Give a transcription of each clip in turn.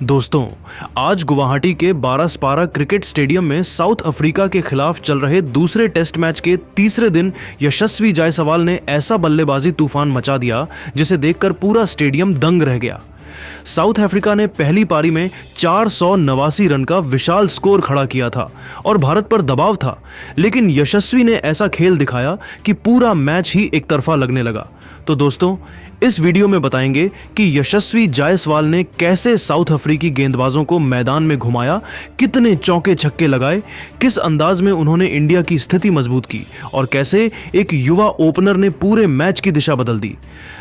दोस्तों, आज गुवाहाटी के बारास्पारा क्रिकेट स्टेडियम में साउथ अफ्रीका के खिलाफ चल रहे दूसरे टेस्ट मैच के तीसरे दिन यशस्वी जायसवाल ने ऐसा बल्लेबाजी तूफान मचा दिया जिसे देखकर पूरा स्टेडियम दंग रह गया। साउथ अफ्रीका ने पहली पारी में 489 रन का विशाल स्कोर खड़ा किया था और भारत पर दबाव था, लेकिन यशस्वी ने ऐसा खेल दिखाया कि पूरा मैच ही एक तरफा लगने लगा। तो दोस्तों, इस वीडियो में बताएंगे कि यशस्वी जायसवाल ने कैसे साउथ अफ्रीकी गेंदबाजों को मैदान में घुमाया, कितने चौके छक्के लगाए, किस अंदाज में उन्होंने इंडिया की स्थिति मजबूत की और कैसे एक युवा ओपनर ने पूरे मैच की दिशा बदल दी।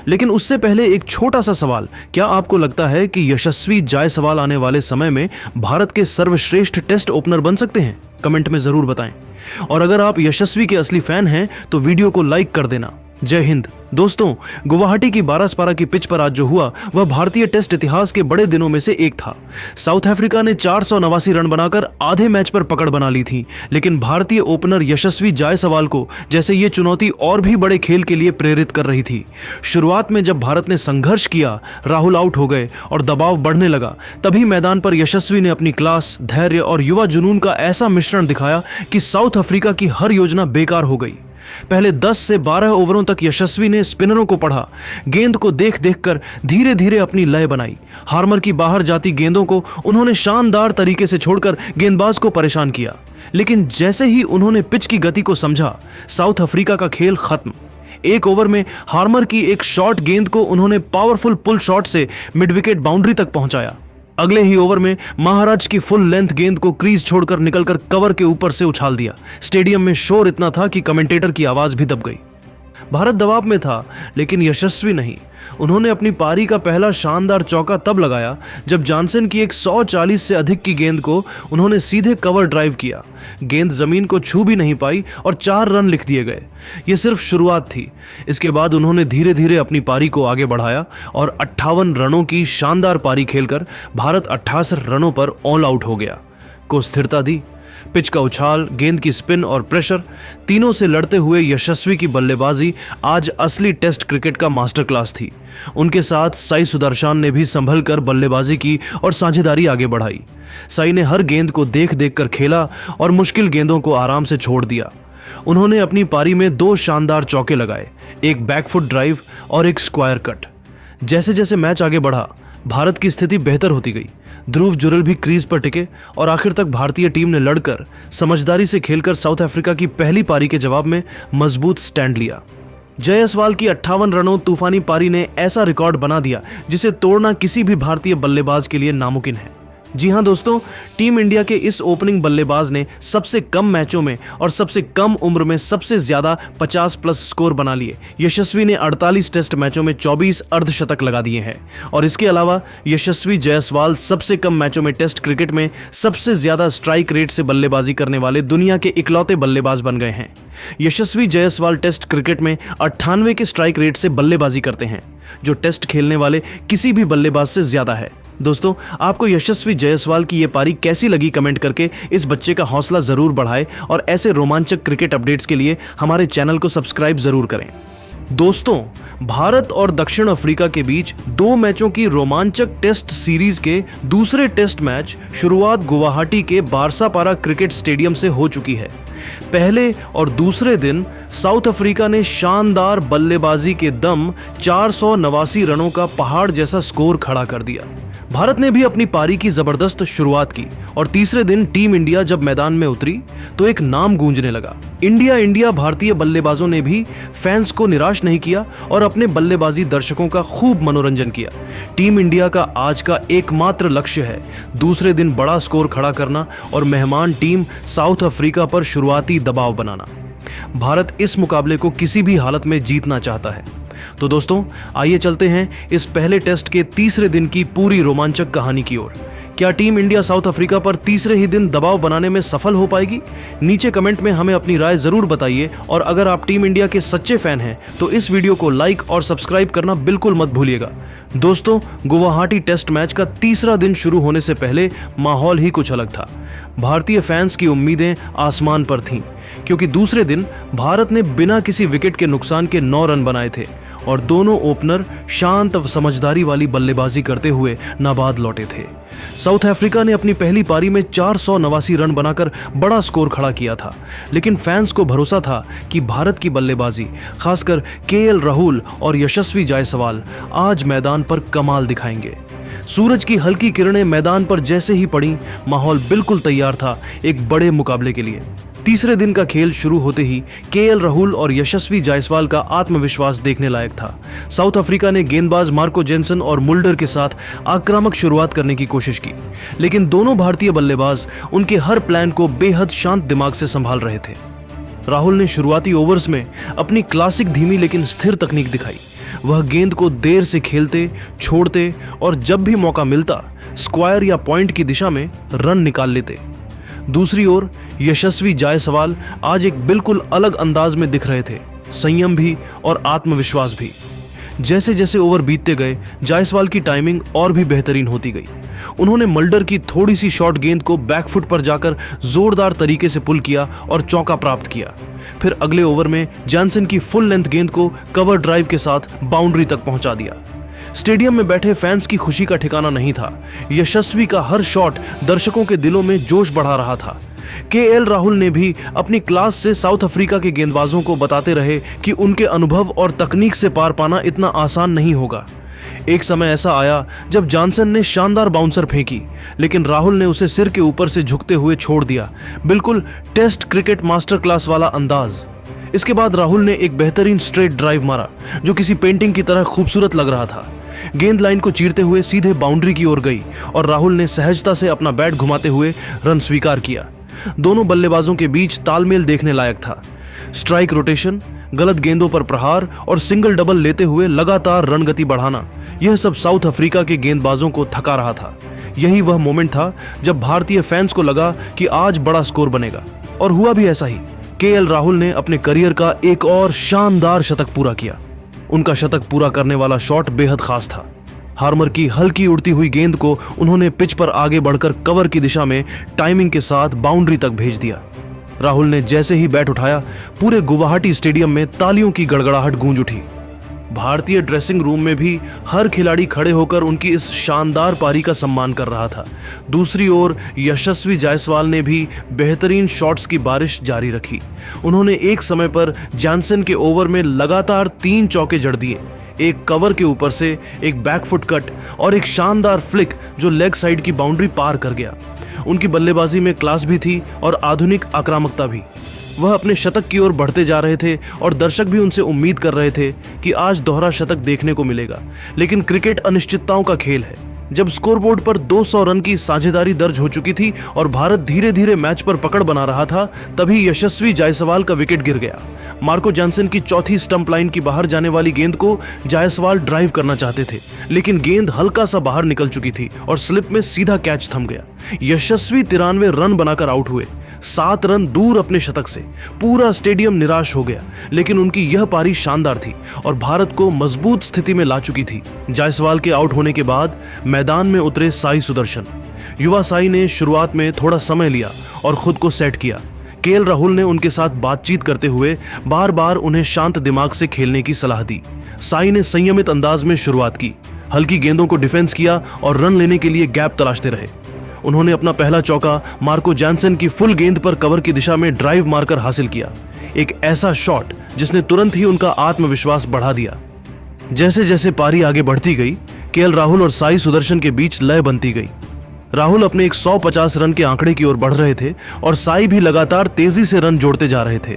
लेकिन उससे पहले एक छोटा सा सवाल, क्या आपको लगता है कि यशस्वी जायसवाल आने वाले समय में भारत के सर्वश्रेष्ठ टेस्ट ओपनर बन सकते हैं? कमेंट में जरूर बताएं। और अगर आप यशस्वी के असली फैन हैं तो वीडियो को लाइक कर देना। जय हिंद। दोस्तों, गुवाहाटी की बारास्पारा की पिच पर आज जो हुआ वह भारतीय टेस्ट इतिहास के बड़े दिनों में से एक था। साउथ अफ्रीका ने 489 रन बनाकर आधे मैच पर पकड़ बना ली थी, लेकिन भारतीय ओपनर यशस्वी जायसवाल को जैसे ये चुनौती और भी बड़े खेल के लिए प्रेरित कर रही थी। शुरुआत में जब भारत ने संघर्ष किया, राहुल आउट हो गए और दबाव बढ़ने लगा, तभी मैदान पर यशस्वी ने अपनी क्लास, धैर्य और युवा जुनून का ऐसा मिश्रण दिखाया कि साउथ अफ्रीका की हर योजना बेकार हो गई। पहले 10 से 12 ओवरों तक यशस्वी ने स्पिनरों को पढ़ा, गेंद को देख देखकर धीरे धीरे अपनी लय बनाई। हार्मर की बाहर जाती गेंदों को उन्होंने शानदार तरीके से छोड़कर गेंदबाज को परेशान किया। लेकिन जैसे ही उन्होंने पिच की गति को समझा, साउथ अफ्रीका का खेल खत्म। एक ओवर में हार्मर की एक शॉर्ट गेंद को उन्होंने पावरफुल पुल शॉट से मिड विकेट बाउंड्री तक पहुंचाया। अगले ही ओवर में महाराज की फुल लेंथ गेंद को क्रीज छोड़कर निकलकर कवर के ऊपर से उछाल दिया। स्टेडियम में शोर इतना था कि कमेंटेटर की आवाज भी दब गई। भारत दबाव में था, लेकिन यशस्वी नहीं। उन्होंने अपनी पारी का पहला शानदार चौका तब लगाया जब जॉनसन की एक 140 से अधिक की गेंद को उन्होंने सीधे कवर ड्राइव किया। गेंद जमीन को छू भी नहीं पाई और 4 रन लिख दिए गए। यह सिर्फ शुरुआत थी। इसके बाद उन्होंने धीरे धीरे अपनी पारी को आगे बढ़ाया और 58 रनों की शानदार पारी खेलकर भारत 68 रनों पर ऑल आउट हो गया। को स्थिरता दी। पिच का उछाल, गेंद की स्पिन और प्रेशर, तीनों से लड़ते हुए यशस्वी की बल्लेबाजी आज असली टेस्ट क्रिकेट का मास्टर क्लास थी। उनके साथ साई सुदर्शन ने भी संभल कर बल्लेबाजी की और साझेदारी आगे बढ़ाई। साई ने हर गेंद को देख देख कर खेला और मुश्किल गेंदों को आराम से छोड़ दिया। उन्होंने अपनी पारी में 2 शानदार चौके लगाए, एक बैकफुट ड्राइव और एक स्क्वायर कट। जैसे जैसे मैच आगे बढ़ा, भारत की स्थिति बेहतर होती गई। ध्रुव जुरल भी क्रीज पर टिके और आखिर तक भारतीय टीम ने लड़कर, समझदारी से खेलकर साउथ अफ्रीका की पहली पारी के जवाब में मजबूत स्टैंड लिया। जायसवाल की 58 रनों तूफानी पारी ने ऐसा रिकॉर्ड बना दिया जिसे तोड़ना किसी भी भारतीय बल्लेबाज के लिए नामुमकिन है। जी हां दोस्तों, टीम इंडिया के इस ओपनिंग बल्लेबाज ने सबसे कम मैचों में और सबसे कम उम्र में सबसे ज्यादा 50 प्लस स्कोर बना लिए। यशस्वी ने 48 टेस्ट मैचों में 24 अर्धशतक लगा दिए हैं और इसके अलावा यशस्वी जायसवाल सबसे कम मैचों में टेस्ट क्रिकेट में सबसे ज्यादा स्ट्राइक रेट से बल्लेबाजी करने वाले दुनिया के इकलौते बल्लेबाज बन गए हैं। यशस्वी जायसवाल टेस्ट क्रिकेट में 98 के स्ट्राइक रेट से बल्लेबाजी करते हैं, जो टेस्ट खेलने वाले किसी भी बल्लेबाज से ज्यादा है। दोस्तों, आपको यशस्वी जायसवाल की ये पारी कैसी लगी? कमेंट करके इस बच्चे का हौसला जरूर बढ़ाएं और ऐसे रोमांचक क्रिकेट अपडेट्स के लिए हमारे चैनल को सब्सक्राइब जरूर करें। दोस्तों, भारत और दक्षिण अफ्रीका के बीच 2 मैचों की रोमांचक टेस्ट सीरीज के दूसरे टेस्ट मैच शुरुआत गुवाहाटी के बारास्पारा क्रिकेट स्टेडियम से हो चुकी है। पहले और दूसरे दिन साउथ अफ्रीका ने शानदार बल्लेबाजी के दम 489 रनों का पहाड़ जैसा स्कोर खड़ा कर दिया। भारत ने भी अपनी पारी की जबरदस्त शुरुआत की और तीसरे दिन टीम इंडिया जब मैदान में उतरी तो एक नाम गूंजने लगा। इंडिया। भारतीय बल्लेबाजों ने भी फैंस को निराश नहीं किया और अपने बल्लेबाजी दर्शकों का खूब मनोरंजन किया। टीम इंडिया का आज का एकमात्र लक्ष्य है दूसरे दिन बड़ा स्कोर खड़ा करना और मेहमान टीम साउथ अफ्रीका पर शुरुआती दबाव बनाना। भारत इस मुकाबले को किसी भी हालत में जीतना चाहता है। तो दोस्तों, आइए चलते हैं इस पहले टेस्ट के तीसरे दिन की पूरी रोमांचक कहानी की ओर। क्या टीम इंडिया साउथ अफ्रीका पर तीसरे ही दिन दबाव बनाने में सफल हो पाएगी? नीचे कमेंट में हमें अपनी राय जरूर बताइए और अगर आप टीम इंडिया के सच्चे फैन हैं तो इस वीडियो को लाइक और सब्सक्राइब करना बिल्कुल मत भूलिएगा। दोस्तों, गुवाहाटी टेस्ट मैच का तीसरा दिन शुरू होने से पहले माहौल ही कुछ अलग था। भारतीय फैंस की उम्मीदें आसमान पर थीं, क्योंकि दूसरे दिन भारत ने बिना किसी विकेट के नुकसान के 9 रन बनाए थे और दोनों ओपनर शांत समझदारी वाली बल्लेबाजी करते हुए नाबाद लौटे थे। साउथ अफ्रीका ने अपनी पहली पारी में 489 रन बनाकर बड़ा स्कोर खड़ा किया था, लेकिन फैंस को भरोसा था कि भारत की बल्लेबाजी, खासकर केएल राहुल और यशस्वी जायसवाल आज मैदान पर कमाल दिखाएंगे। सूरज की हल्की किरणें मैदान पर जैसे ही पड़ी, माहौल बिल्कुल तैयार था एक बड़े मुकाबले के लिए। तीसरे दिन का खेल शुरू होते ही केएल राहुल और यशस्वी जायसवाल का आत्मविश्वास देखने लायक था। साउथ अफ्रीका ने गेंदबाज मार्को जेनसन और मुल्डर के साथ आक्रामक शुरुआत करने की कोशिश की, लेकिन दोनों भारतीय बल्लेबाज उनके हर प्लान को बेहद शांत दिमाग से संभाल रहे थे। राहुल ने शुरुआती ओवर्स में अपनी क्लासिक धीमी लेकिन स्थिर तकनीक दिखाई। वह गेंद को देर से खेलते, छोड़ते और जब भी मौका मिलता स्क्वायर या पॉइंट की दिशा में रन निकाल लेते। दूसरी ओर यशस्वी जायसवाल आज एक बिल्कुल अलग अंदाज में दिख रहे थे, संयम भी और आत्मविश्वास भी। जैसे जैसे ओवर बीतते गए, जायसवाल की टाइमिंग और भी बेहतरीन होती गई। उन्होंने मल्डर की थोड़ी सी शॉर्ट गेंद को बैकफुट पर जाकर जोरदार तरीके से पुल किया और चौका प्राप्त किया। फिर अगले ओवर में जॉनसन की फुल लेंथ गेंद को कवर ड्राइव के साथ बाउंड्री तक पहुंचा दिया। स्टेडियम में बैठे फैंस की खुशी का ठिकाना नहीं था। यशस्वी का हर शॉट दर्शकों के दिलों में जोश बढ़ा रहा था। केएल राहुल ने भी अपनी क्लास से साउथ अफ्रीका के गेंदबाजों को बताते रहे कि उनके अनुभव और तकनीक से पार पाना इतना आसान नहीं होगा। एक समय ऐसा आया जब जॉनसन ने शानदार बाउंसर फेंकी, लेकिन राहुल ने उसे सिर के ऊपर से झुकते हुए छोड़ दिया। बिल्कुल टेस्ट क्रिकेट मास्टर क्लास वाला अंदाज। इसके बाद राहुल ने एक बेहतरीन स्ट्रेट ड्राइव मारा जो किसी पेंटिंग की तरह खूबसूरत लग रहा था। गेंद लाइन को चीरते हुए सीधे बाउंड्री की ओर गई और राहुल ने सहजता से अपना बैट घुमाते हुए रन स्वीकार किया। दोनों बल्लेबाजों के बीच तालमेल देखने लायक था। स्ट्राइक रोटेशन, गलत गेंदों पर प्रहार और सिंगल डबल लेते हुए लगातार रन गति बढ़ाना, यह सब साउथ अफ्रीका के गेंदबाजों को थका रहा था। यही वह मोमेंट था जब भारतीय फैंस को लगा कि आज बड़ा स्कोर बनेगा, और हुआ भी ऐसा ही। केएल राहुल ने अपने करियर का एक और शानदार शतक पूरा किया। उनका शतक पूरा करने वाला शॉट बेहद खास था। हार्मर की हल्की उड़ती हुई गेंद को उन्होंने पिच पर आगे बढ़कर कवर की दिशा में टाइमिंग के साथ बाउंड्री तक भेज दिया। राहुल ने जैसे ही बैट उठाया, पूरे गुवाहाटी स्टेडियम में तालियों की गड़गड़ाहट गूंज उठी। भारतीय ड्रेसिंग रूम में भी हर खिलाड़ी खड़े होकर उनकी इस शानदार पारी का सम्मान कर रहा था। दूसरी ओर यशस्वी जायसवाल ने भी बेहतरीन शॉट्स की बारिश जारी रखी। उन्होंने एक समय पर जॉनसन के ओवर में लगातार 3 चौके जड़ दिए, एक कवर के ऊपर से, एक बैकफुट कट और एक शानदार फ्लिक जो लेग साइड की बाउंड्री पार कर गया। उनकी बल्लेबाजी में क्लास भी थी और आधुनिक आक्रामकता भी। वह अपने शतक की ओर बढ़ते जा रहे थे और दर्शक भी उनसे उम्मीद कर रहे थे कि आज दोहरा शतक देखने को मिलेगा। लेकिन क्रिकेट अनिश्चितताओं का खेल है। जब स्कोरबोर्ड पर 200 रन की साझेदारी दर्ज हो चुकी थी और भारत धीरे धीरे मैच पर पकड़ बना रहा था, तभी यशस्वी जायसवाल का विकेट गिर गया। मार्को जॉनसन की चौथी स्टंप लाइन की बाहर जाने वाली गेंद को जायसवाल ड्राइव करना चाहते थे, लेकिन गेंद हल्का सा बाहर निकल चुकी थी और स्लिप में सीधा कैच थम गया। यशस्वी 93 रन बनाकर आउट हुए, 7 रन दूर अपने शतक से। पूरा स्टेडियम निराश हो गया, लेकिन उनकी यह पारी शानदार थी और भारत को मजबूत स्थिति में ला चुकी थी। जायसवाल के आउट होने के बाद मैदान में उतरे साई सुदर्शन। युवा साई ने शुरुआत में थोड़ा समय लिया और खुद को सेट किया। केएल राहुल ने उनके साथ बातचीत करते हुए बार बार उन्हें शांत दिमाग से खेलने की सलाह दी। साई ने संयमित अंदाज में शुरुआत की, हल्की गेंदों को डिफेंस किया और रन लेने के लिए गैप तलाशते रहे। उन्होंने अपना पहला चौका मार्को जॉनसन की फुल गेंद पर कवर की दिशा में ड्राइव मारकर हासिल किया, एक ऐसा शॉट जिसने तुरंत ही उनका आत्मविश्वास बढ़ा दिया। जैसे जैसे पारी आगे बढ़ती गई, केएल राहुल और साई सुदर्शन के बीच लय बनती गई। राहुल अपने 150 रन के आंकड़े की ओर बढ़ रहे थे और साई भी लगातार तेजी से रन जोड़ते जा रहे थे।